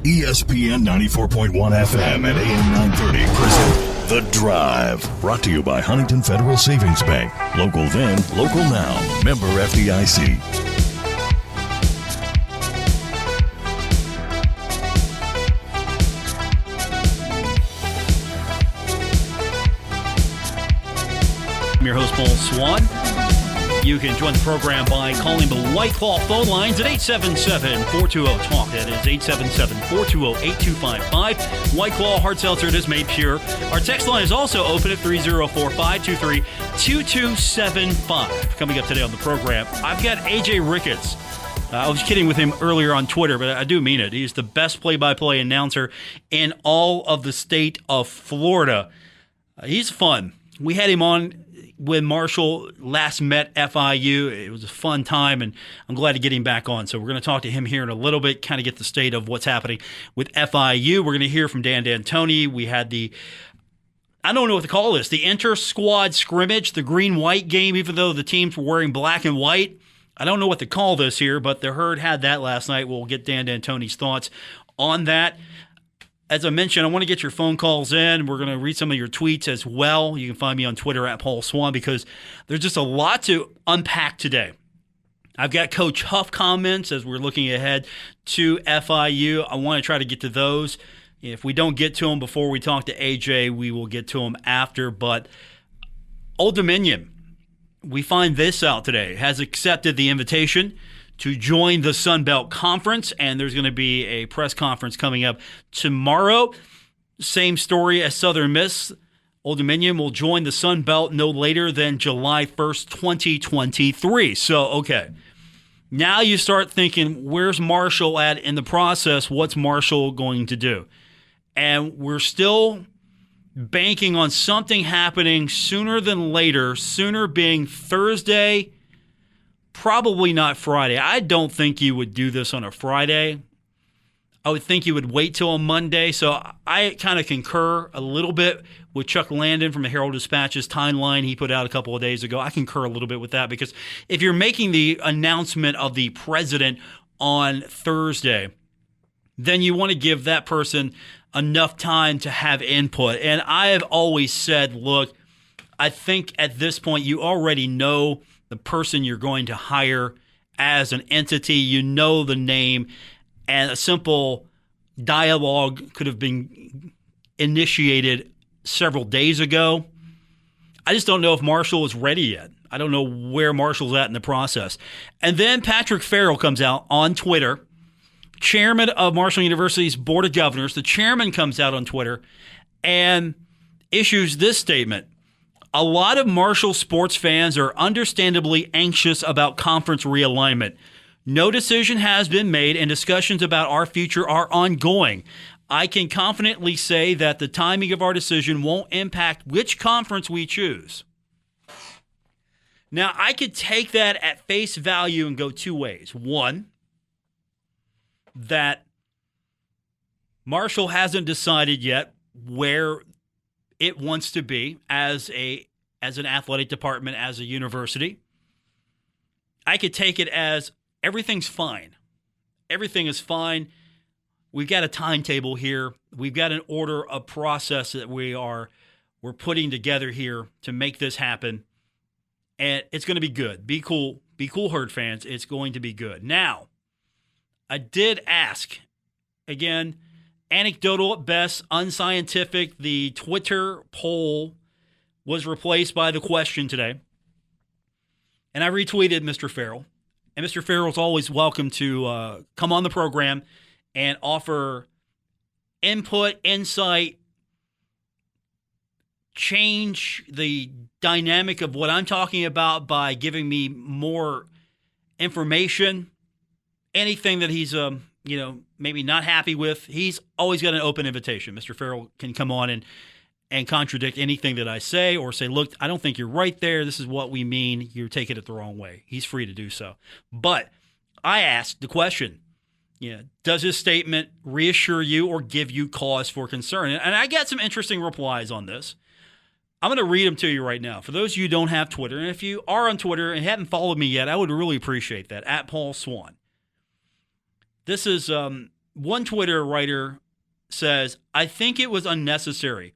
ESPN 94.1 FM and AM 930 present The Drive. Brought to you by Huntington Federal Savings Bank. Local then, local now. Member FDIC. I'm your host, Paul Swann. You can join the program by calling the White Claw phone lines at 877-420-TALK. That is 877-420-8255. White Claw Hard Seltzer, it is made pure. Our text line is also open at 304-523-2275. Coming up today on the program, I've got AJ Ricketts. I was kidding with him earlier on Twitter, but I do mean it. He's the best play-by-play announcer in all of the state of Florida. He's fun. We had him on when Marshall last met FIU. It was a fun time, and I'm glad to get him back on. So we're going to talk to him here in a little bit, kind of get the state of what's happening with FIU. We're going to hear from Dan D'Antoni. We had I don't know what to call this, the inter-squad scrimmage, the green-white game, even though the teams were wearing black and white. I don't know what to call this here, but the Herd had that last night. We'll get Dan D'Antoni's thoughts on that. As I mentioned, I want to get your phone calls in. We're going to read some of your tweets as well. You can find me on Twitter at Paul Swann because there's just a lot to unpack today. I've got Coach Huff comments as we're looking ahead to FIU. I want to try to get to those. If we don't get to them before we talk to AJ, we will get to them after. But Old Dominion, we find this out today, has accepted the invitation to join the Sun Belt Conference, and there's going to be a press conference coming up tomorrow. Same story as Southern Miss. Old Dominion will join the Sun Belt no later than July 1st, 2023. So, okay. Now you start thinking, where's Marshall at in the process? What's Marshall going to do? And we're still banking on something happening sooner than later, sooner being Thursday, probably not Friday. I don't think you would do this on a Friday. I would think you would wait till a Monday. So I kind of concur a little bit with Chuck Landon from the Herald-Dispatch's timeline he put out a couple of days ago. I concur a little bit with that because if you're making the announcement of the president on Thursday, then you want to give that person enough time to have input. And I have always said, look, I think at this point you already know the person you're going to hire as an entity. You know the name, and a simple dialogue could have been initiated several days ago. I just don't know if Marshall is ready yet. I don't know where Marshall's at in the process. And then Patrick Farrell comes out on Twitter, chairman of Marshall University's Board of Governors. The chairman comes out on Twitter and issues this statement. A lot of Marshall sports fans are understandably anxious about conference realignment. No decision has been made, and discussions about our future are ongoing. I can confidently say that the timing of our decision won't impact which conference we choose. Now, I could take that at face value and go two ways. One, that Marshall hasn't decided yet where it wants to be as an athletic department, as a university. I could take it as everything's fine. Everything is fine. We've got a timetable here. We've got an order, a process that we're putting together here to make this happen. And it's going to be good. Be cool, Herd fans. It's going to be good. Now, I did ask, again, anecdotal at best, unscientific. The Twitter poll was replaced by the question today. And I retweeted Mr. Farrell. And Mr. Farrell's always welcome to come on the program and offer input, insight, change the dynamic of what I'm talking about by giving me more information. Anything that he's maybe not happy with, he's always got an open invitation. Mr. Farrell can come on and contradict anything that I say or say, look, I don't think you're right there. This is what we mean. You're taking it the wrong way. He's free to do so. But I asked the question, does his statement reassure you or give you cause for concern? And I got some interesting replies on this. I'm going to read them to you right now. For those of you who don't have Twitter, and if you are on Twitter and haven't followed me yet, I would really appreciate that, at Paul Swann. This is one Twitter writer says, I think it was unnecessary.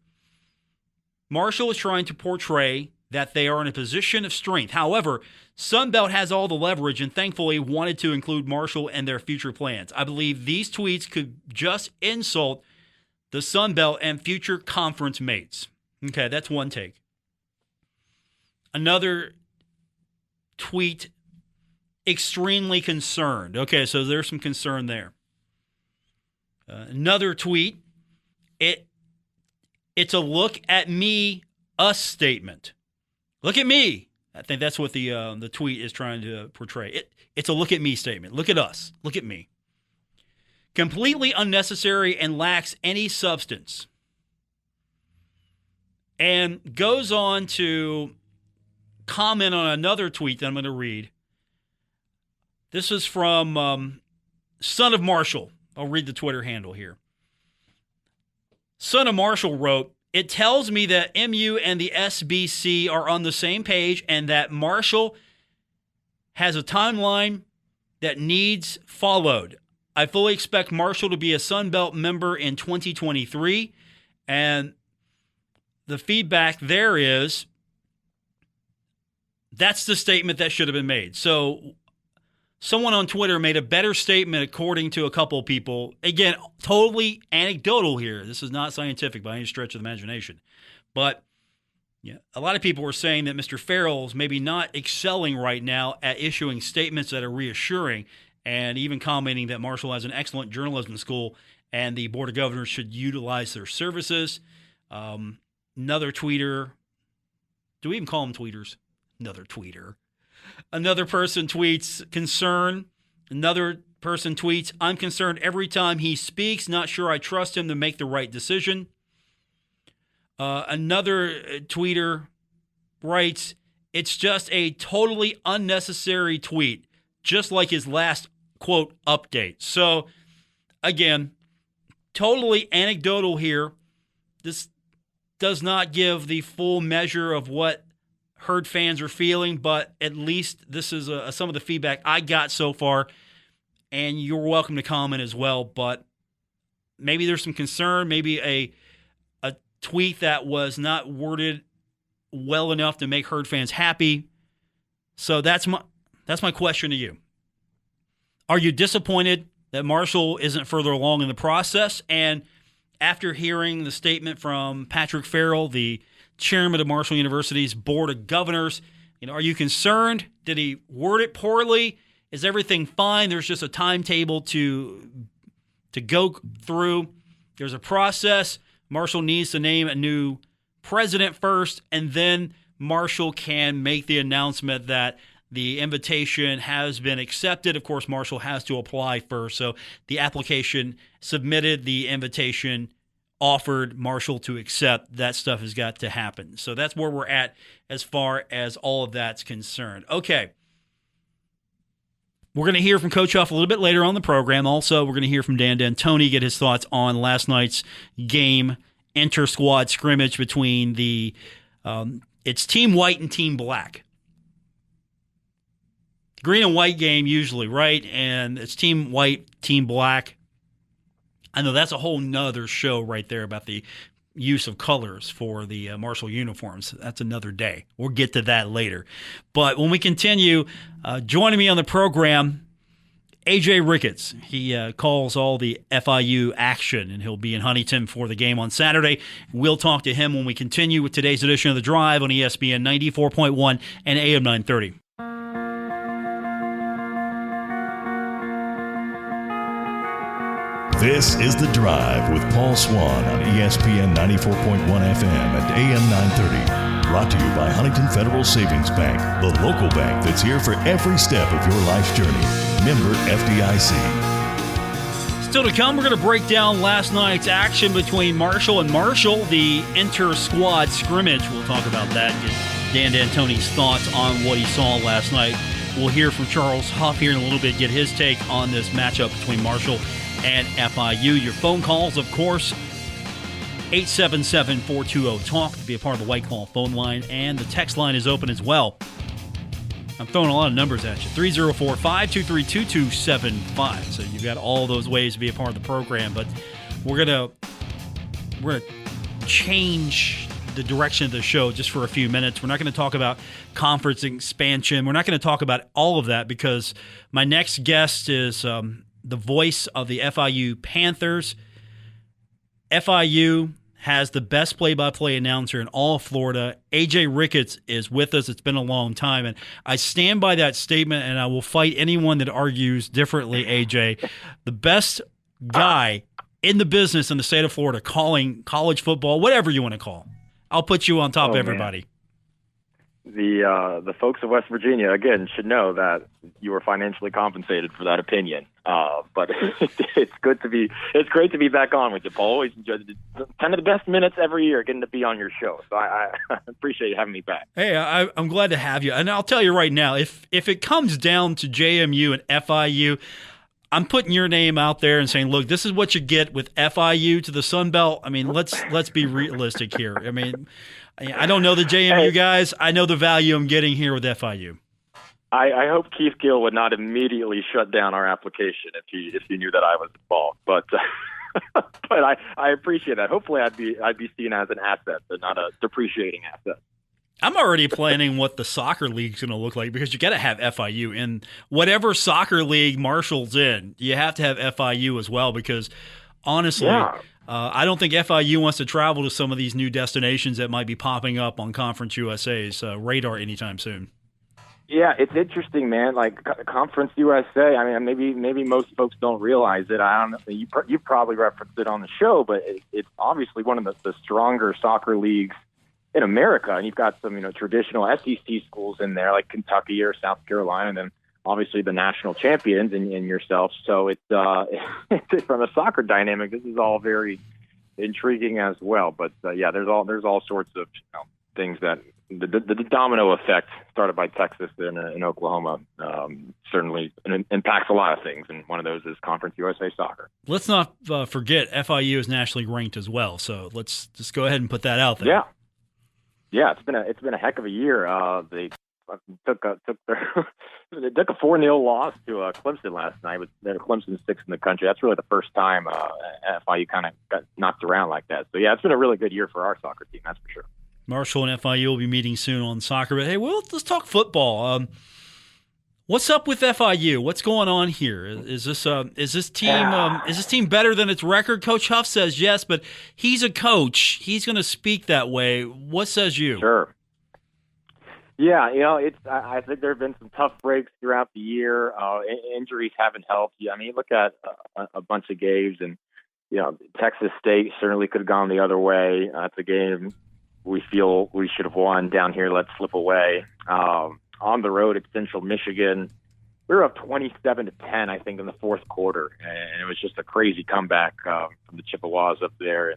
Marshall is trying to portray that they are in a position of strength. However, Sunbelt has all the leverage and thankfully wanted to include Marshall in their future plans. I believe these tweets could just insult the Sunbelt and future conference mates. Okay, that's one take. Another tweet, extremely concerned. Okay, so there's some concern there. Another tweet, it's a look at me, us statement. Look at me. I think that's what the tweet is trying to portray. It's a look at me statement. Look at us. Look at me. Completely unnecessary and lacks any substance. And goes on to comment on another tweet that I'm going to read. This is from Son of Marshall. I'll read the Twitter handle here. Son of Marshall wrote, it tells me that MU and the SBC are on the same page and that Marshall has a timeline that needs followed. I fully expect Marshall to be a Sun Belt member in 2023. And the feedback there is that's the statement that should have been made. So someone on Twitter made a better statement according to a couple of people. Again, totally anecdotal here. This is not scientific by any stretch of the imagination. But yeah, a lot of people were saying that Mr. Farrell's maybe not excelling right now at issuing statements that are reassuring, and even commenting that Marshall has an excellent journalism school and the Board of Governors should utilize their services. Another tweeter. Do we even call them tweeters? Another tweeter. Another person tweets concern. Another person tweets, I'm concerned every time he speaks. Not sure I trust him to make the right decision. Another tweeter writes, it's just a totally unnecessary tweet, just like his last, quote, update. So, again, totally anecdotal here. This does not give the full measure of what Herd fans are feeling, but at least this is some of the feedback I got so far, and you're welcome to comment as well. But maybe there's some concern, maybe a tweet that was not worded well enough to make Herd fans happy. So that's my question to you. Are you disappointed that Marshall isn't further along in the process? And after hearing the statement from Patrick Farrell, the chairman of Marshall University's Board of Governors, are you concerned? Did he word it poorly? Is everything fine? There's just a timetable to go through. There's a process. Marshall needs to name a new president first, and then Marshall can make the announcement that the invitation has been accepted. Of course, Marshall has to apply first. So the application submitted, the invitation offered, Marshall to accept. That stuff has got to happen. So that's where we're at as far as all of that's concerned. Okay. We're going to hear from Coach Huff a little bit later on the program. Also, we're going to hear from Dan D'Antoni, get his thoughts on last night's game, inter-squad scrimmage between the it's Team White and Team Black. Green and white game usually, right? And it's Team White, Team Black. I know that's a whole nother show right there about the use of colors for the Marshall uniforms. That's another day. We'll get to that later. But when we continue, joining me on the program, AJ Ricketts. He calls all the FIU action, and he'll be in Huntington for the game on Saturday. We'll talk to him when we continue with today's edition of The Drive on ESPN 94.1 and AM 930. This is The Drive with Paul Swann on ESPN 94.1 FM and AM 930. Brought to you by Huntington Federal Savings Bank, the local bank that's here for every step of your life's journey. Member FDIC. Still to come, we're going to break down last night's action between Marshall and Marshall, the inter-squad scrimmage. We'll talk about that, get Dan D'Antoni's thoughts on what he saw last night. We'll hear from Charles Huff here in a little bit, get his take on this matchup between Marshall and FIU. Your phone calls, of course, 877-420-TALK to be a part of the White Claw phone line, and the text line is open as well. I'm throwing a lot of numbers at you. 304-523-2275. So you've got all those ways to be a part of the program. But we're gonna change the direction of the show just for a few minutes. We're not going to talk about conference expansion. We're not going to talk about all of that because my next guest is the voice of the FIU Panthers. FIU has the best play-by-play announcer in all of Florida. AJ Ricketts is with us. It's been a long time, and I stand by that statement, and I will fight anyone that argues differently, AJ. The best guy in the business in the state of Florida calling college football, whatever you want to call. I'll put you on top of everybody. The folks of West Virginia, again, should know that you were financially compensated for that opinion. But it's great to be back on with you, Paul. Always enjoyed 10 of the best minutes every year getting to be on your show. So I appreciate you having me back. Hey, I'm glad to have you. And I'll tell you right now, if it comes down to JMU and FIU, I'm putting your name out there and saying, look, this is what you get with FIU to the Sun Belt. I mean, let's be realistic here. I mean, I don't know the JMU guys. I know the value I'm getting here with FIU. I hope Keith Gill would not immediately shut down our application if he knew that I was involved. But but I appreciate that. Hopefully, I'd be seen as an asset, but not a depreciating asset. I'm already planning what the soccer league's going to look like because you got to have FIU in whatever soccer league Marshall's in. You have to have FIU as well because honestly, I don't think FIU wants to travel to some of these new destinations that might be popping up on Conference USA's radar anytime soon. Yeah, it's interesting, man. Like Conference USA. I mean, maybe most folks don't realize it. I don't know. You probably referenced it on the show, but it's obviously one of the stronger soccer leagues in America, and you've got some, traditional SEC schools in there like Kentucky or South Carolina, and then obviously the national champions in yourself. So it's from a soccer dynamic, this is all very intriguing as well. But there's all sorts of things that the domino effect started by Texas and Oklahoma certainly impacts a lot of things, and one of those is Conference USA soccer. Let's not forget FIU is nationally ranked as well. So let's just go ahead and put that out there. Yeah, it's been a heck of a year. They took a 4-0 loss to Clemson last night. Clemson's sixth in the country. That's really the first time FIU kind of got knocked around like that. So yeah, it's been a really good year for our soccer team. That's for sure. Marshall and FIU will be meeting soon on soccer. But hey, well, let's talk football. What's up with FIU? What's going on here? Is this team better than its record? Coach Huff says yes, but he's a coach. He's going to speak that way. What says you? Sure. Yeah, I think there have been some tough breaks throughout the year. Injuries haven't helped. I mean, look at a bunch of games, and Texas State certainly could have gone the other way. That's a game we feel we should have won. Down here, let's slip away. On the road at Central Michigan, we were up 27-10, I think, in the fourth quarter, and it was just a crazy comeback from the Chippewas up there,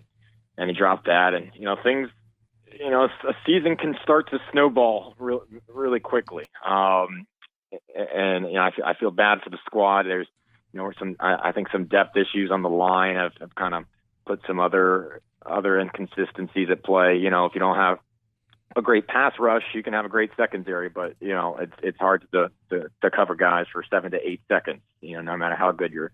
and he dropped that, and things. A season can start to snowball really quickly, and I feel bad for the squad. There's I think some depth issues on the line have kind of put some other inconsistencies at play. If you don't have a great pass rush, you can have a great secondary, but it's hard to cover guys for 7 to 8 seconds. No matter how good your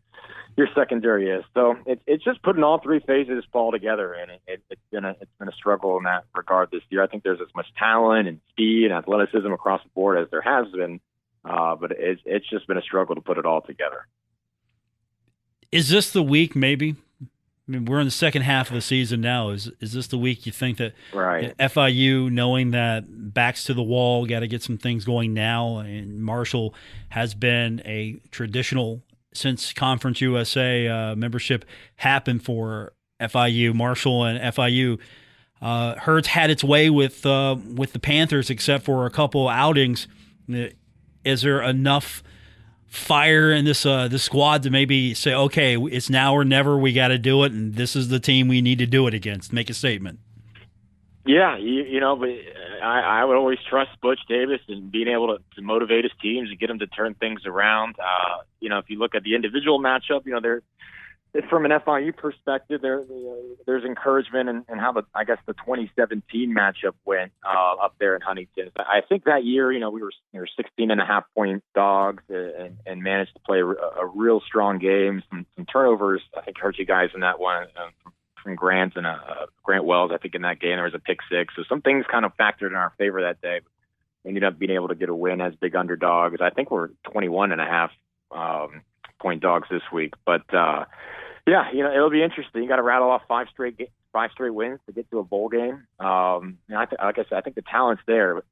secondary is. So it's just putting all three phases all together, and it's been a struggle in that regard this year. I think there's as much talent and speed and athleticism across the board as there has been, but it's just been a struggle to put it all together. Is this the week? Maybe. I mean, we're in the second half of the season now. Is this the week you think that FIU, knowing that backs to the wall, got to get some things going now, and Marshall has been a traditional since Conference USA membership happened for FIU, Marshall and FIU. Hurts had its way with the Panthers, except for a couple outings. Is there enough fire in this squad to maybe say, okay, it's now or never, we got to do it, and this is the team we need to do it against? Make a statement. Yeah, but I would always trust Butch Davis and being able to motivate his teams and get them to turn things around. If you look at the individual matchup, from an FIU perspective, there's encouragement in how I guess the 2017 matchup went up there in Huntington. I think that year, we were 16.5-point dogs and managed to play a real strong game. Some turnovers, I think, hurt you guys in that one from Grant and Grant Wells. I think in that game there was a pick six, so some things kind of factored in our favor that day. We ended up being able to get a win as big underdogs. I think we're 21.5 point dogs this week, but yeah, it'll be interesting. You got to rattle off five straight wins to get to a bowl game. Like I said, I think the talent's there.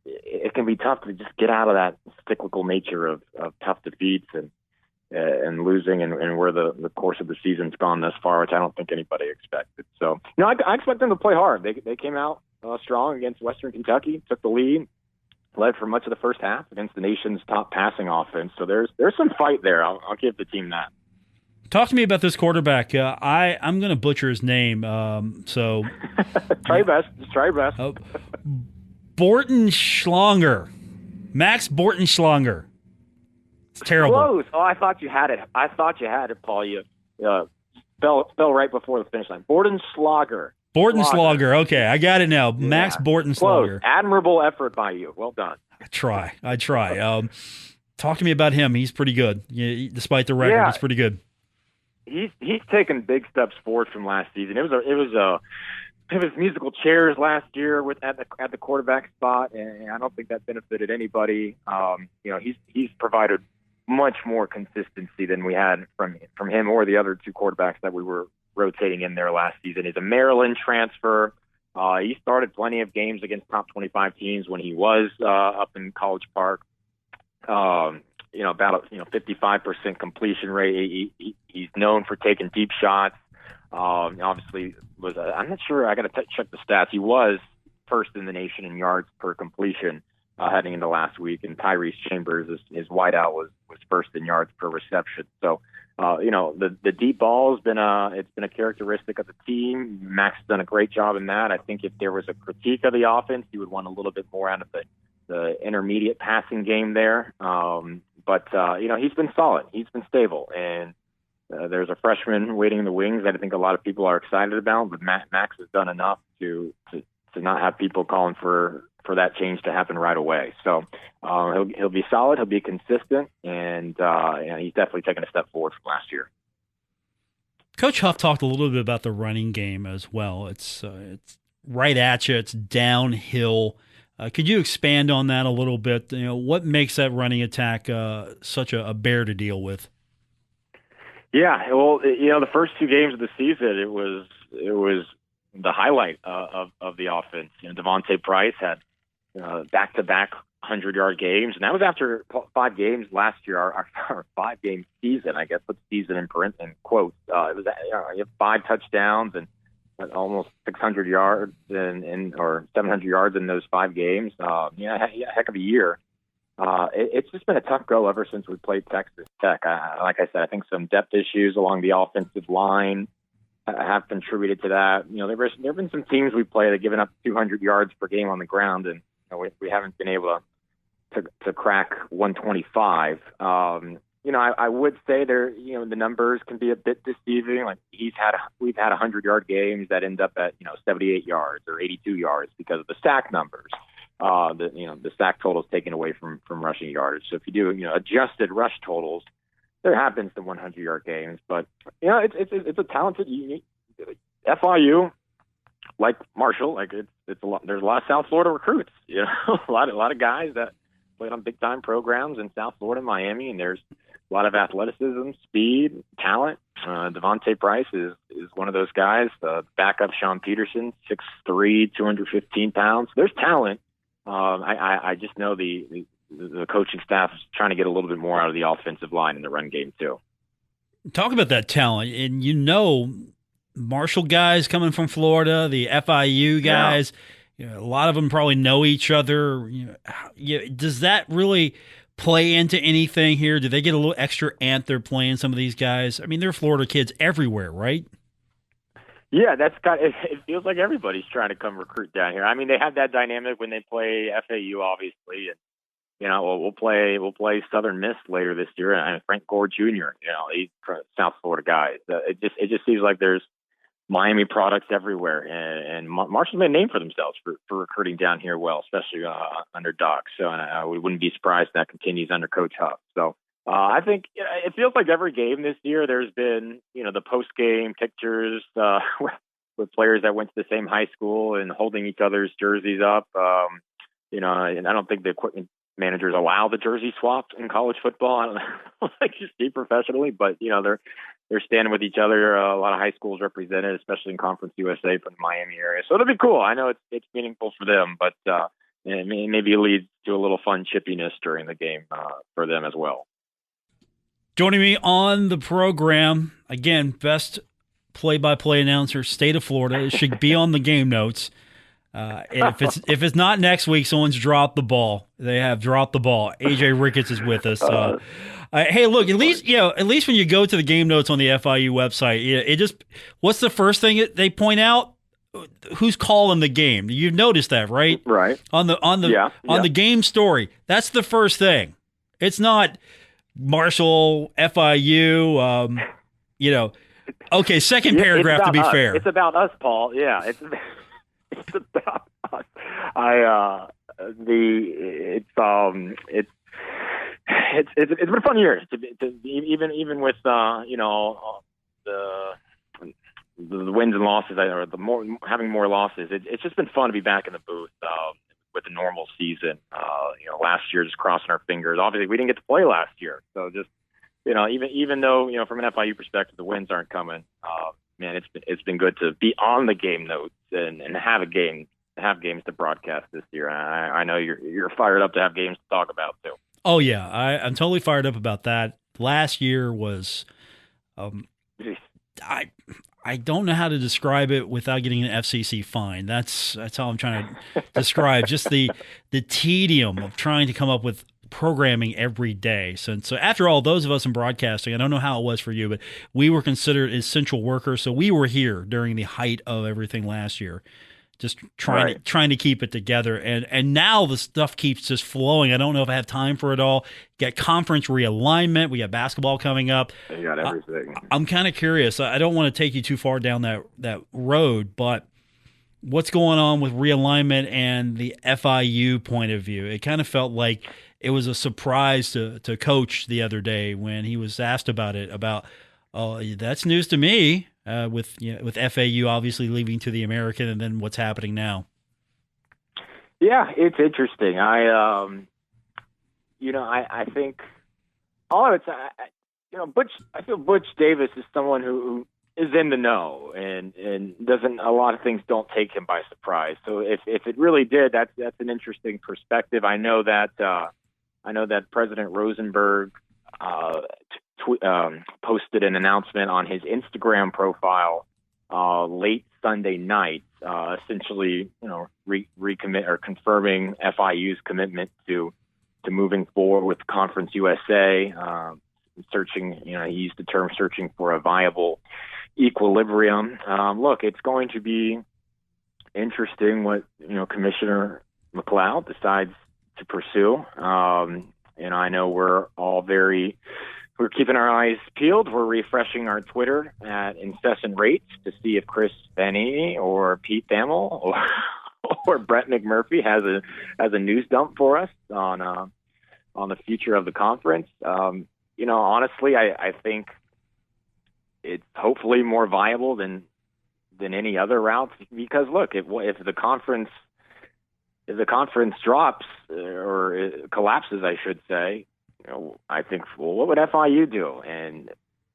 It can be tough to just get out of that cyclical nature of tough defeats and losing and where the course of the season's gone thus far, which I don't think anybody expected. So, I expect them to play hard. They came out strong against Western Kentucky, took the lead, led for much of the first half against the nation's top passing offense. So there's some fight there. I'll give the team that. Talk to me about this quarterback. I'm going to butcher his name. So try your best. Just try your best. Bortenschlager. Max Bortenschlager. It's terrible. Close. Oh, I thought you had it, Paul. You fell right before the finish line. Bortenschlager. Bortenschlager. Okay, I got it now. Yeah. Max Bortenschlager. Close. Admirable effort by you. Well done. I try. Talk to me about him. He's pretty good. Despite the record, he's pretty good. He's taken big steps forward from last season. It was musical chairs last year at the quarterback spot, and I don't think that benefited anybody. He's provided much more consistency than we had from him or the other two quarterbacks that we were rotating in there last season. He's a Maryland transfer. He started plenty of games against top 25 teams when he was up in College Park. About 55% completion rate. He's known for taking deep shots. Obviously, I'm not sure. I got to check the stats. He was first in the nation in yards per completion heading into last week, and Tyrese Chambers, his wideout, was first in yards per reception. So, the deep ball has been a characteristic of the team. Max has done a great job in that. I think if there was a critique of the offense, he would want a little bit more out of the intermediate passing game there. But he's been solid. He's been stable. And there's a freshman waiting in the wings that I think a lot of people are excited about. But Max has done enough to not have people calling for that change to happen right away. So he'll be solid. He'll be consistent. And he's definitely taken a step forward from last year. Coach Huff talked a little bit about the running game as well. It's right at you. It's downhill. Could you expand on that a little bit? What makes that running attack such a bear to deal with? Yeah, well, the first two games of the season, it was the highlight of the offense. Devontae Price had back-to-back 100-yard games, and that was after 5 games last year. Our 5-game season, I guess, put season in quotes. It was you have 5 touchdowns and almost 600 yards or 700 yards in those 5 games. Heck of a year. It's just been a tough go ever since we played Texas Tech. Like I said, I think some depth issues along the offensive line have contributed to that. There have been some teams we played that have given up 200 yards per game on the ground, and we haven't been able to crack 125. I would say the numbers can be a bit deceiving. Like we've had 100-yard games that end up at 78 yards or 82 yards because of the sack numbers. The sack totals taken away from rushing yardage. So if you do adjusted rush totals, there have been some 100-yard games. But it's a talented FIU, like Marshall. Like it's a lot. There's a lot of South Florida recruits. A lot of guys that played on big time programs in South Florida and Miami, and there's a lot of athleticism, speed, talent. Devontae Price is one of those guys. The backup Sean Peterson, 6'3", 215 pounds. There's talent. I just know the coaching staff is trying to get a little bit more out of the offensive line in the run game too. Talk about that talent, and Marshall guys coming from Florida, the FIU guys. Yeah. A lot of them probably know each other. Does that really play into anything here? Do they get a little extra ant they're playing some of these guys? I mean, they're Florida kids everywhere, right? Yeah, it feels like everybody's trying to come recruit down here. I mean, they have that dynamic when they play FAU, obviously, we'll play Southern Miss later this year, and Frank Gore Jr. He's from South Florida guy. It just seems like there's Miami products everywhere, and Marshall's made a name for themselves for recruiting down here well, especially under Doc. So we wouldn't be surprised if that continues under Coach Huff. So I think it feels like every game this year there's been the post game pictures with players that went to the same high school and holding each other's jerseys up. And I don't think the equipment managers allow the jersey swap in college football. I don't know, like you see professionally, but they're standing with each other. A lot of high schools represented, especially in Conference USA from the Miami area. So it'll be cool. I know it's meaningful for them, but maybe it leads to a little fun chippiness during the game for them as well. Joining me on the program, again, best play-by-play announcer, state of Florida. It should be on the game notes. And if it's not next week, someone's dropped the ball. They have dropped the ball. AJ Ricketts is with us. Hey, look, at least when you go to the game notes on the FIU website, what's the first thing they point out? Who's calling the game? You've noticed that, right? Right. On the game story. That's the first thing. It's not Marshall, FIU, Okay, second paragraph to be us. fair. It's about us, Paul. Yeah, it's about us. It's been a fun year to even with the wins and losses, or having more losses. It's just been fun to be back in the booth with the normal season. Last year just crossing our fingers. Obviously, we didn't get to play last year, so just even though from an FIU perspective the wins aren't coming, man, it's been good to be on the game notes and have games to broadcast this year. I know you're fired up to have games to talk about too. Oh yeah, I'm totally fired up about that. Last year was, I don't know how to describe it without getting an FCC fine. That's how I'm trying to describe just the tedium of trying to come up with programming every day. So after all, those of us in broadcasting, I don't know how it was for you, but we were considered essential workers. So we were here during the height of everything last year, just trying to keep it together. And now the stuff keeps just flowing. I don't know if I have time for it all. Get conference realignment. We got basketball coming up. You got everything. I'm kind of curious. I don't want to take you too far down that road, but what's going on with realignment and the FIU point of view? It kind of felt like it was a surprise to Coach the other day when he was asked about it. That's news to me. With FAU obviously leaving to the American, and then what's happening now. Yeah, it's interesting. I think all of it's Butch. I feel Butch Davis is someone who is in the know and doesn't. A lot of things don't take him by surprise. So if it really did, that's an interesting perspective. I know that President Rosenberg posted an announcement on his Instagram profile late Sunday night, essentially, recommit or confirming FIU's commitment to moving forward with Conference USA, searching. He used the term searching for a viable equilibrium. Look, it's going to be interesting what Commissioner McLeod decides to pursue. I know we're keeping our eyes peeled. We're refreshing our Twitter at incessant rates to see if Chris Vanini or Pete Thamel or Brett McMurphy has a news dump for us on the future of the conference. Honestly, I think it's hopefully more viable than any other route, because look, if the conference drops or it collapses, I should say, I think, well, what would FIU do? And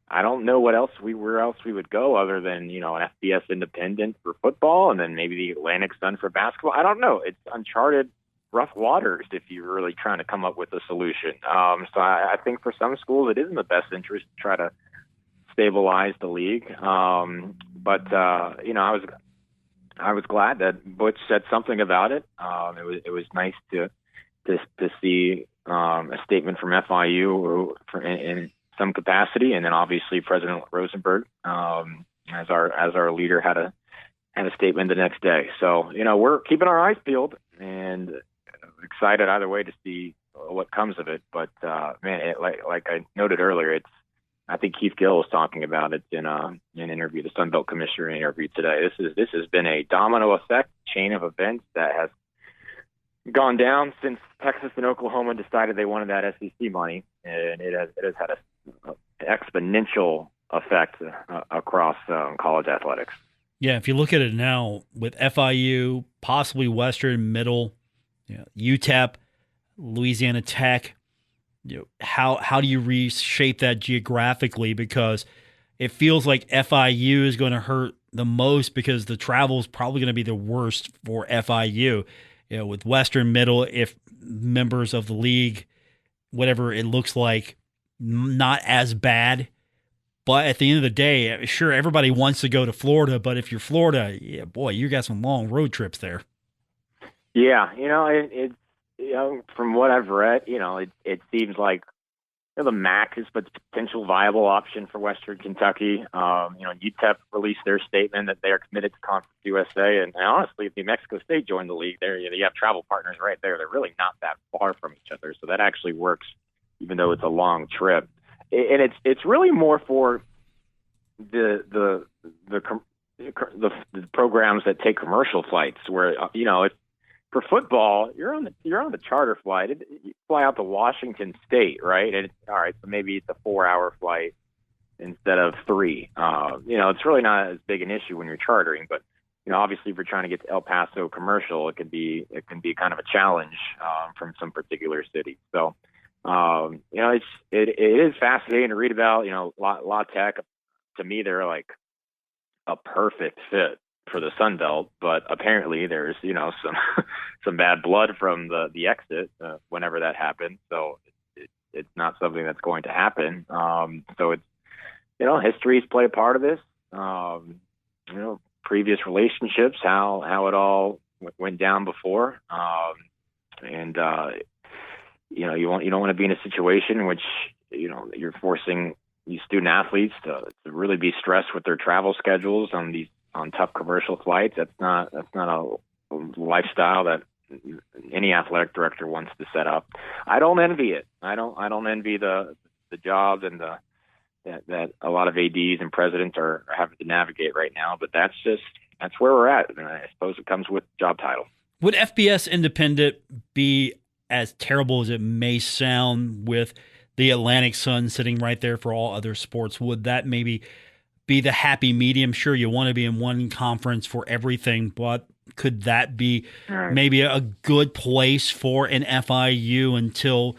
I don't know where else we would go other than, an FBS independent for football and then maybe the Atlantic Sun for basketball. I don't know. It's uncharted, rough waters if you're really trying to come up with a solution. So I think for some schools it is in the best interest to try to stabilize the league. But I was glad that Butch said something about it. It was nice to see a statement from FIU in some capacity, and then obviously President Rosenberg, as our leader, had a statement the next day. So we're keeping our eyes peeled and excited either way to see what comes of it. But man, like I noted earlier, I think Keith Gill was talking about it in an interview, the Sun Belt Commissioner interview today. This has been a domino effect chain of events that has gone down since Texas and Oklahoma decided they wanted that SEC money, and it has had an exponential effect across college athletics. Yeah, if you look at it now with FIU, possibly Western, Middle, UTEP, Louisiana Tech, how do you reshape that geographically? Because it feels like FIU is going to hurt the most because the travel is probably going to be the worst for FIU. With Western, Middle, if members of the league, whatever it looks like, not as bad. But at the end of the day, sure, everybody wants to go to Florida, but if you're Florida, yeah, boy, you got some long road trips there. Yeah, from what I've read, it seems like the MAC is a potential viable option for Western Kentucky. UTEP released their statement that they are committed to Conference USA, and honestly, if New Mexico State joined the league, there you have travel partners right there. They're really not that far from each other, so that actually works, even though it's a long trip. And it's really more for the programs that take commercial flights, where it's for football, you're on the charter flight. You fly out to Washington State, right? And all right, so maybe it's a 4-hour flight instead of 3. It's really not as big an issue when you're chartering, but obviously if you're trying to get to El Paso commercial, it can be kind of a challenge from some particular cities. So it is fascinating to read about. La Tech, to me, they're like a perfect fit for the Sun Belt, but apparently there's some bad blood from the exit whenever that happened. So it's not something that's going to happen. So it's histories play a part of this. Previous relationships, how it all went down before, and you don't want to be in a situation in which you're forcing these student athletes to really be stressed with their travel schedules on tough commercial flights. That's not a lifestyle that any athletic director wants to set up. I don't envy it. I don't envy the jobs and that a lot of ADs and presidents are having to navigate right now. But that's where we're at. And I suppose it comes with job title. Would FBS Independent be as terrible as it may sound with the Atlantic Sun sitting right there for all other sports? Would that maybe be the happy medium? Sure, you want to be in one conference for everything, but could that be maybe a good place for an FIU until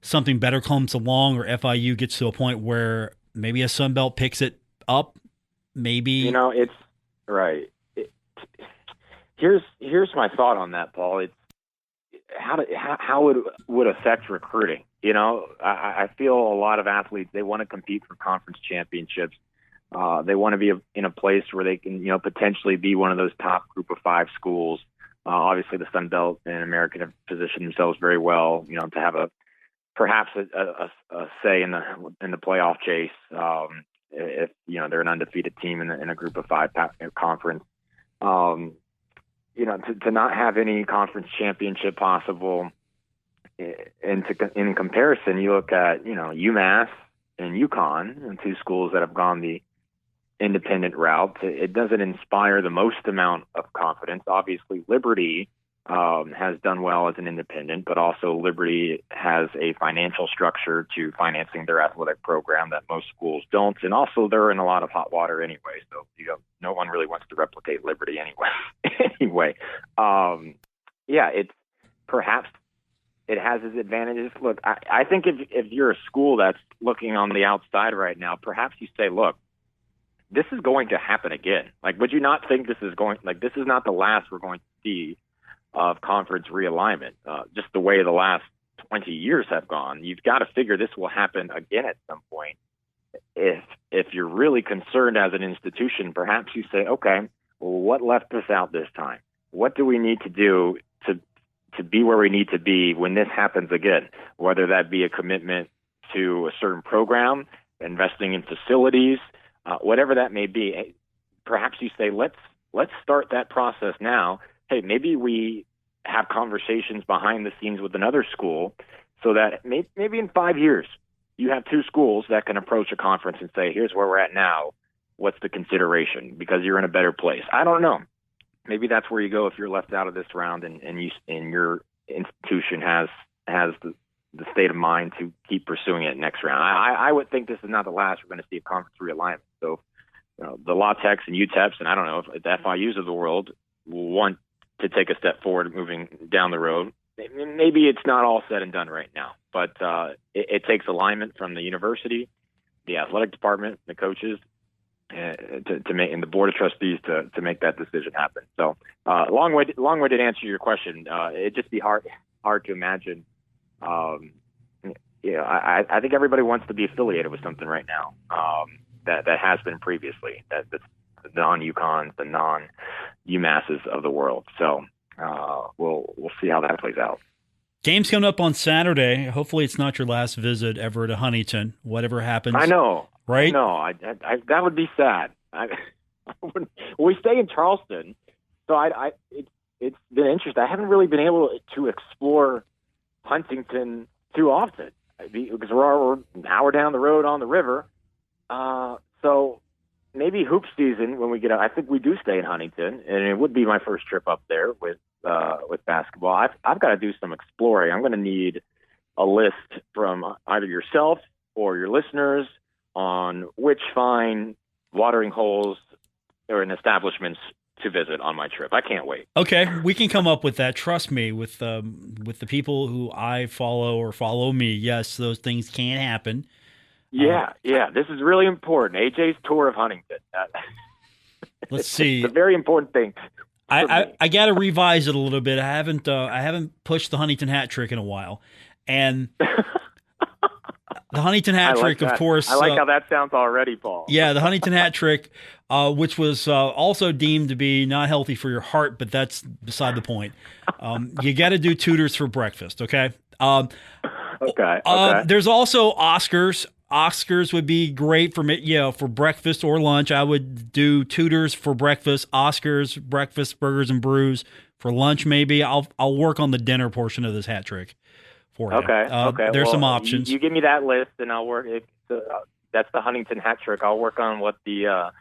something better comes along, or FIU gets to a point where maybe a Sun Belt picks it up? Maybe it's right. Here's my thought on that, Paul. It's how it would affect recruiting. I feel a lot of athletes, they want to compete for conference championships. They want to be in a place where they can, potentially be one of those top group of 5 schools. Obviously, the Sun Belt and American have positioned themselves very well, to have perhaps a say in the playoff chase. If they're an undefeated team in a group of 5 conference. To not have any conference championship possible, and in comparison, you look at UMass and UConn, and 2 schools that have gone the independent route. It doesn't inspire the most amount of confidence. Obviously, Liberty has done well as an independent, but also Liberty has a financial structure to financing their athletic program that most schools don't. And also they're in a lot of hot water anyway. So, no one really wants to replicate Liberty anyway. It's perhaps it has its advantages. Look, I think if you're a school that's looking on the outside right now, perhaps you say, look, this is going to happen again. Like, would you not think this is not the last we're going to see of conference realignment? Just the way the last 20 years have gone, you've got to figure this will happen again at some point. If you're really concerned as an institution, perhaps you say, okay, well, what left us out this time? What do we need to do to be where we need to be when this happens again? Whether that be a commitment to a certain program, investing in facilities, whatever that may be. Perhaps you say, let's start that process now. Hey, maybe we have conversations behind the scenes with another school so that maybe in 5 years you have two schools that can approach a conference and say, here's where we're at now. What's the consideration? Because you're in a better place. I don't know. Maybe that's where you go if you're left out of this round and your institution has the state of mind to keep pursuing it next round. I would think this is not the last we're going to see a conference realignment. So the La Techs and UTEPs, and I don't know if the FIUs of the world will want to take a step forward moving down the road. Maybe it's not all said and done right now, but it takes alignment from the university, the athletic department, the coaches, to make, and the board of trustees to make that decision happen. So long-winded answer to your question. It'd just be hard to imagine. I think everybody wants to be affiliated with something right now that has been previously, that the non-UConns, the non-UMasses of the world. So we'll see how that plays out. Game's coming up on Saturday. Hopefully it's not your last visit ever to Huntington, whatever happens. I know. Right? No, I that would be sad. We stay in Charleston, so it's been interesting. I haven't really been able to explore Huntington too often because we're an hour down the road on the river. So maybe hoop season when we get out. I think we do stay in Huntington, and it would be my first trip up there with basketball. I've got to do some exploring. I'm going to need a list from either yourself or your listeners on which fine watering holes or establishments to visit on my trip. I can't wait. Okay, we can come up with that. Trust me, with the people who I follow or follow me, yes, those things can happen. Yeah. This is really important. AJ's tour of Huntington. Let's see. It's a very important thing. I got to revise it a little bit. I haven't pushed the Huntington hat trick in a while, and the Huntington hat trick, of course. I like how that sounds already, Paul. Yeah, the Huntington hat trick, which was also deemed to be not healthy for your heart, but that's beside the point. You got to do Tudors for breakfast, okay? Okay. There's also Oscars. Oscars would be great for breakfast or lunch. I would do Tudors for breakfast, Oscars, breakfast, burgers and brews for lunch. Maybe I'll work on the dinner portion of this hat trick for you. Okay. There's some options. You give me that list, and I'll work. That's the Huntington hat trick. I'll work on what the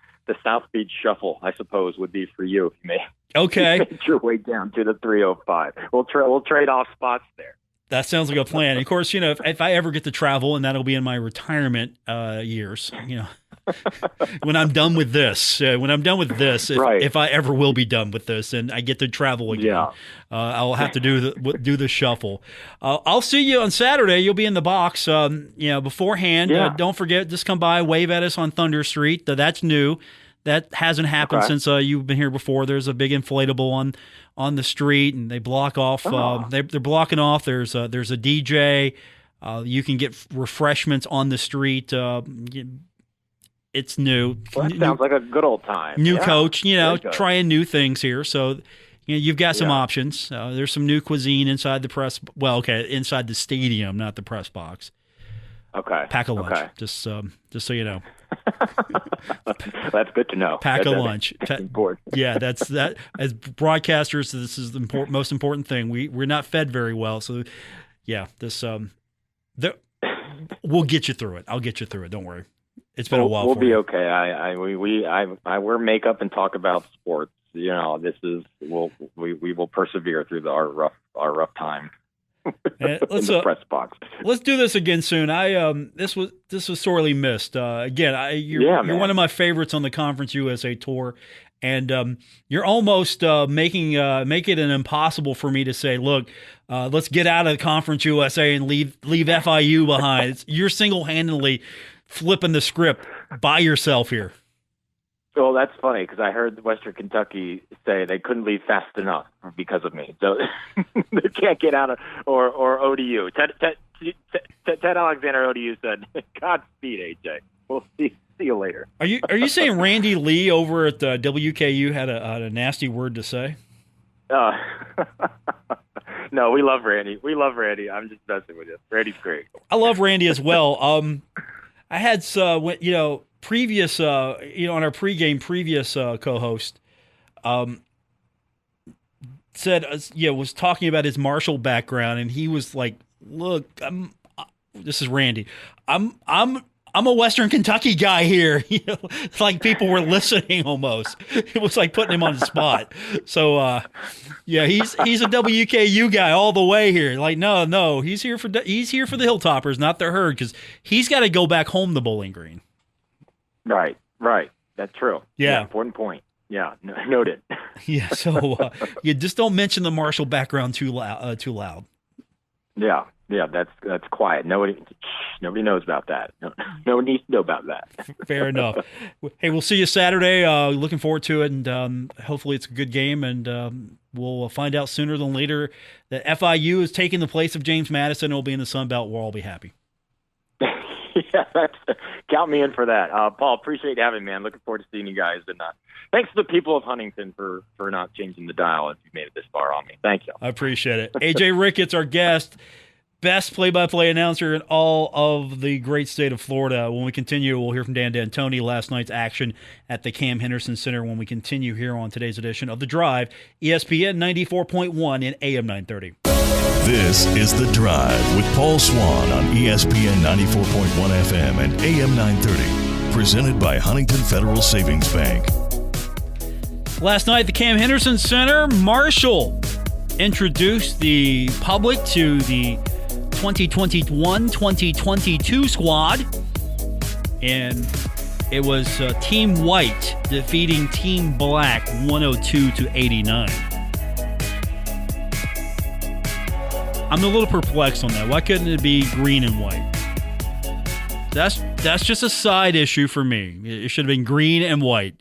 South Beach Shuffle, I suppose, would be for you if you may. Okay. Make your way down to the 305. We'll trade off spots there. That sounds like a plan. Of course, if I ever get to travel, and that'll be in my retirement years, when I'm done with this, if I ever will be done with this and I get to travel again, I'll have to do the shuffle. I'll see you on Saturday. You'll be in the box, beforehand. Yeah. Don't forget, just come by, wave at us on Thunder Street. That's new. That hasn't happened since you've been here before. There's a big inflatable on the street, and they block off. They're blocking off. There's a DJ. You can get refreshments on the street. It's new. Well, that sounds like a good old time. New coach, trying new things here. So you've got some options. There's some new cuisine inside the press. Well, okay, inside the stadium, not the press box. Okay. Pack a lunch. Just so you know. That's good to know. Pack a lunch. Important. Yeah, that's that. As broadcasters, this is the most important thing. We're not fed very well, so yeah. We'll get you through it. I'll get you through it. Don't worry. It's been a while. We'll for be you. okay. I wear makeup and talk about sports. We will persevere through our rough time. Let's press box. Let's do this again soon. This was sorely missed. Again, you're one of my favorites on the Conference USA tour, and you're almost make it an impossible for me to say, look, let's get out of the Conference USA and leave FIU behind. You're single-handedly flipping the script by yourself here. Well, that's funny because I heard Western Kentucky say they couldn't leave fast enough because of me. So they can't get out of or ODU. Ted Alexander ODU said, "Godspeed, AJ. We'll see you later." Are you saying Randy Lee over at WKU had a nasty word to say? No, we love Randy. I'm just messing with you. Randy's great. I love Randy as well. I had previous, on our pregame, previous co-host said, was talking about his Marshall background, and he was like look, this is Randy. I'm a Western Kentucky guy here. It's like people were listening almost. It was like putting him on the spot. So, yeah, he's a WKU guy all the way here. Like, no, he's here for the Hilltoppers, not the Herd, because he's got to go back home to Bowling Green. Right. That's true. Yeah. Important point. Yeah, noted. Yeah, so you just don't mention the Marshall background too loud. Yeah, that's quiet. Nobody knows about that. No one needs to know about that. Fair enough. Hey, we'll see you Saturday. Looking forward to it, and hopefully it's a good game, and we'll find out sooner than later that FIU is taking the place of James Madison and will be in the Sun Belt. We'll all be happy. Yeah, count me in for that. Paul, appreciate having me, man. Looking forward to seeing you guys. And thanks to the people of Huntington for not changing the dial if you made it this far on me. Thank you. I appreciate it. AJ Ricketts, our guest, best play-by-play announcer in all of the great state of Florida. When we continue, we'll hear from Dan D'Antoni, last night's action at the Cam Henderson Center when we continue here on today's edition of The Drive, ESPN 94.1 and AM 930. This is The Drive with Paul Swann on ESPN 94.1 FM and AM 930. Presented by Huntington Federal Savings Bank. Last night at the Cam Henderson Center, Marshall introduced the public to the 2021-2022 squad. And it was Team White defeating Team Black 102-89. I'm a little perplexed on that. Why couldn't it be green and white? That's just a side issue for me. It should have been green and white.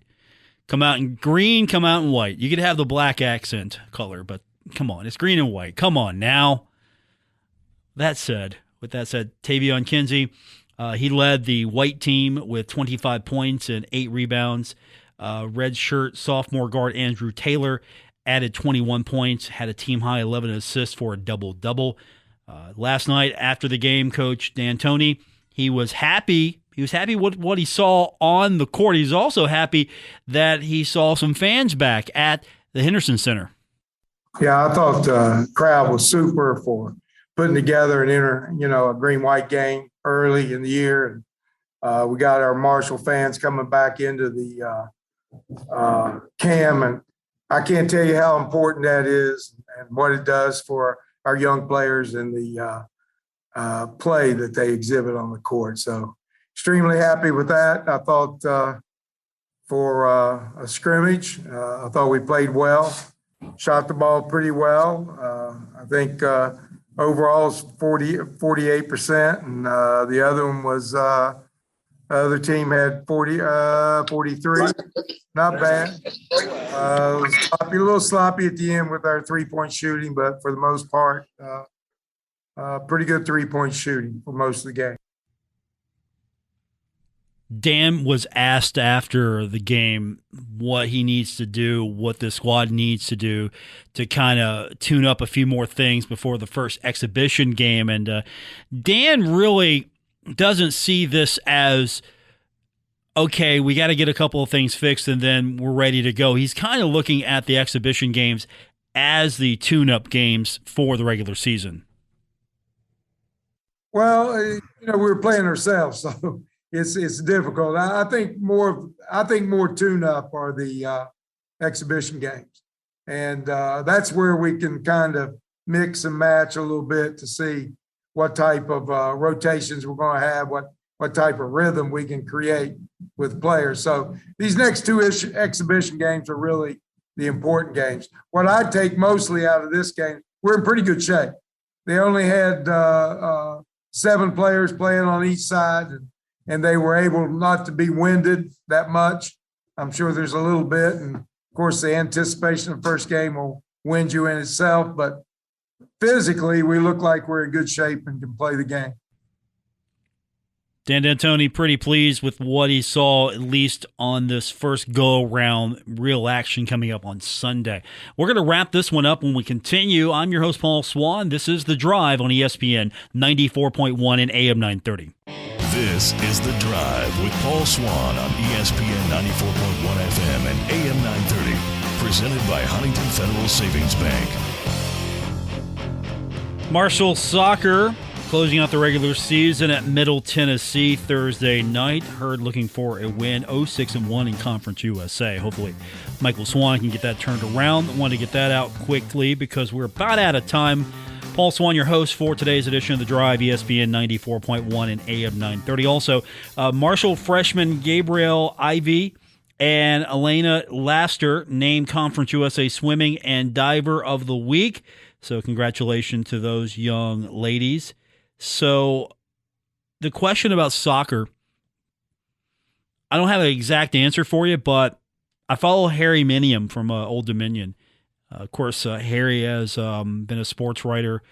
Come out in green, come out in white. You could have the black accent color, but come on, it's green and white. Come on now. With that said, Tavion Kinsey, he led the white team with 25 points and 8 rebounds. Red shirt sophomore guard Andrew Taylor added 21 points, had a team-high 11 assists for a double-double. Last night after the game, Coach D'Antoni, he was happy. He was happy with what he saw on the court. He's also happy that he saw some fans back at the Henderson Center. Yeah, I thought the crowd was super for putting together a green-white game early in the year. And we got our Marshall fans coming back into the Cam, and I can't tell you how important that is and what it does for our young players and the play that they exhibit on the court. So extremely happy with that. I thought for a scrimmage, I thought we played well, shot the ball pretty well. I think overall it's 48%, and the other one was other team had 43. Not bad. It was a little sloppy at the end with our three-point shooting, but for the most part, pretty good three-point shooting for most of the game. Dan was asked after the game what he needs to do, what the squad needs to do to kind of tune up a few more things before the first exhibition game. And Dan really doesn't see this as, okay, we got to get a couple of things fixed and then we're ready to go. He's kind of looking at the exhibition games as the tune-up games for the regular season. Well, we were playing ourselves, so it's difficult. I think more tune-up are the exhibition games, and that's where we can kind of mix and match a little bit to see what type of rotations we're going to have, what type of rhythm we can create with players. So these next two exhibition games are really the important games. What I take mostly out of this game, we're in pretty good shape. They only had 7 players playing on each side, and they were able not to be winded that much. I'm sure there's a little bit, and of course the anticipation of the first game will wind you in itself, but physically we look like we're in good shape and can play the game. Dan D'Antoni pretty pleased with what he saw, at least on this first go-around, real action coming up on Sunday. We're going to wrap this one up when we continue. I'm your host, Paul Swann. This is The Drive on ESPN 94.1 and AM 930. This is The Drive with Paul Swann on ESPN 94.1 FM and AM 930. Presented by Huntington Federal Savings Bank. Marshall soccer closing out the regular season at Middle Tennessee Thursday night. Herd looking for a win, 0-6-1 in Conference USA. Hopefully Michael Swann can get that turned around. Want to get that out quickly because we're about out of time. Paul Swann, your host for today's edition of The Drive, ESPN 94.1 and AM 930. Also, Marshall freshman Gabriel Ivey and Elena Laster named Conference USA Swimming and Diver of the Week. So congratulations to those young ladies. So the question about soccer, I don't have an exact answer for you, but I follow Harry Minium from Old Dominion. Of course, Harry has been a sports writer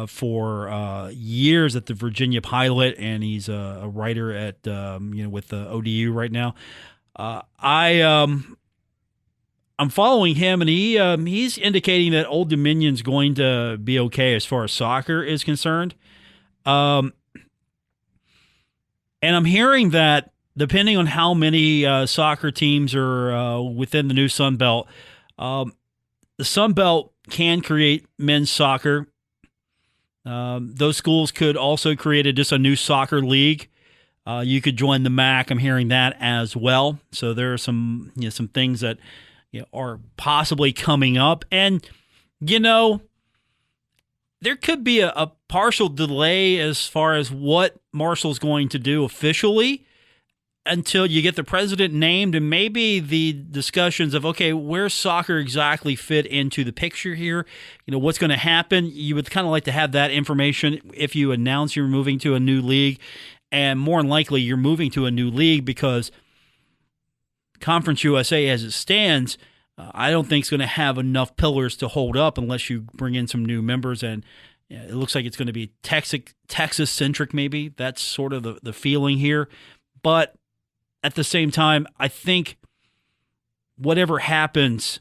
for years at the Virginia Pilot, and he's a writer at with the ODU right now. I'm following him, and he's indicating that Old Dominion's going to be okay as far as soccer is concerned. And I'm hearing that depending on how many soccer teams are within the new Sun Belt, the Sun Belt can create men's soccer. Those schools could also create just a new soccer league. You could join the MAC. I'm hearing that as well. So there are some things that are possibly coming up, and there could be a partial delay as far as what Marshall's going to do officially until you get the president named, and maybe the discussions of, okay, where's soccer exactly fit into the picture here? What's going to happen? You would kind of like to have that information if you announce you're moving to a new league, and more than likely you're moving to a new league because Conference USA as it stands, I don't think it's going to have enough pillars to hold up unless you bring in some new members, and it looks like it's going to be Texas-centric maybe. That's sort of the feeling here. But at the same time, I think whatever happens,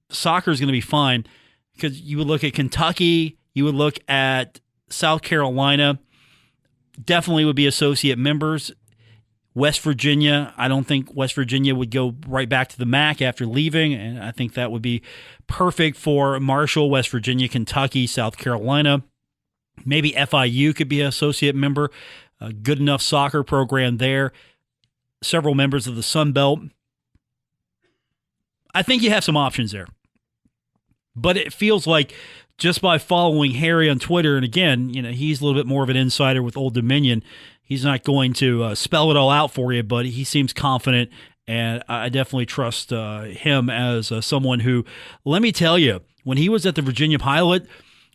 soccer is going to be fine because you would look at Kentucky, you would look at South Carolina, definitely would be associate members. West Virginia, I don't think West Virginia would go right back to the MAC after leaving, and I think that would be perfect for Marshall, West Virginia, Kentucky, South Carolina. Maybe FIU could be an associate member, a good enough soccer program there. Several members of the Sun Belt. I think you have some options there. But it feels like just by following Harry on Twitter, and again, he's a little bit more of an insider with Old Dominion, he's not going to spell it all out for you, but he seems confident, and I definitely trust him as someone who, let me tell you, when he was at the Virginia Pilot,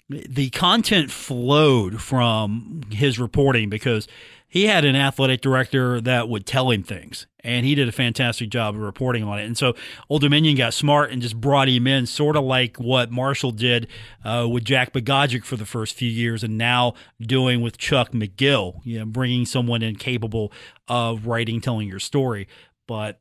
the content flowed from his reporting because he had an athletic director that would tell him things, and he did a fantastic job of reporting on it. And so Old Dominion got smart and just brought him in, sort of like what Marshall did with Jack Bogajic for the first few years, and now doing with Chuck McGill, bringing someone in capable of writing, telling your story. But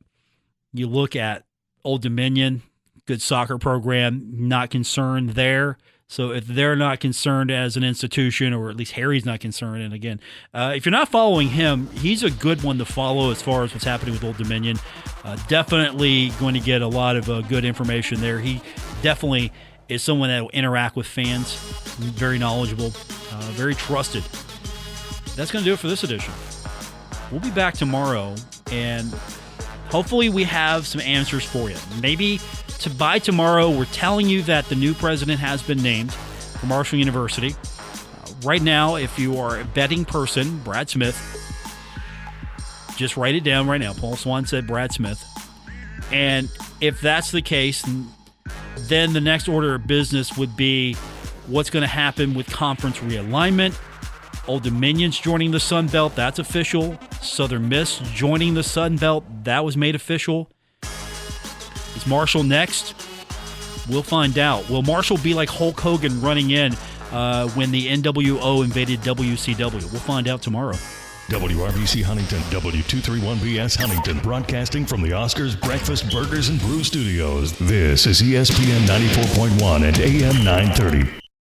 you look at Old Dominion, good soccer program, not concerned there. So if they're not concerned as an institution, or at least Harry's not concerned, and again, if you're not following him, he's a good one to follow as far as what's happening with Old Dominion. Definitely going to get a lot of good information there. He definitely is someone that will interact with fans, very knowledgeable, very trusted. That's going to do it for this edition. We'll be back tomorrow, and hopefully we have some answers for you. Maybe by tomorrow, we're telling you that the new president has been named for Marshall University. Right now, if you are a betting person, Brad Smith, just write it down right now. Paul Swann said Brad Smith. And if that's the case, then the next order of business would be what's going to happen with conference realignment. Old Dominion's joining the Sun Belt. That's official. Southern Miss joining the Sun Belt. That was made official. Is Marshall next? We'll find out. Will Marshall be like Hulk Hogan running in when the NWO invaded WCW? We'll find out tomorrow. WRBC Huntington, W231BS Huntington, broadcasting from the Oscars Breakfast Burgers and Brew Studios. This is ESPN 94.1 and AM 930.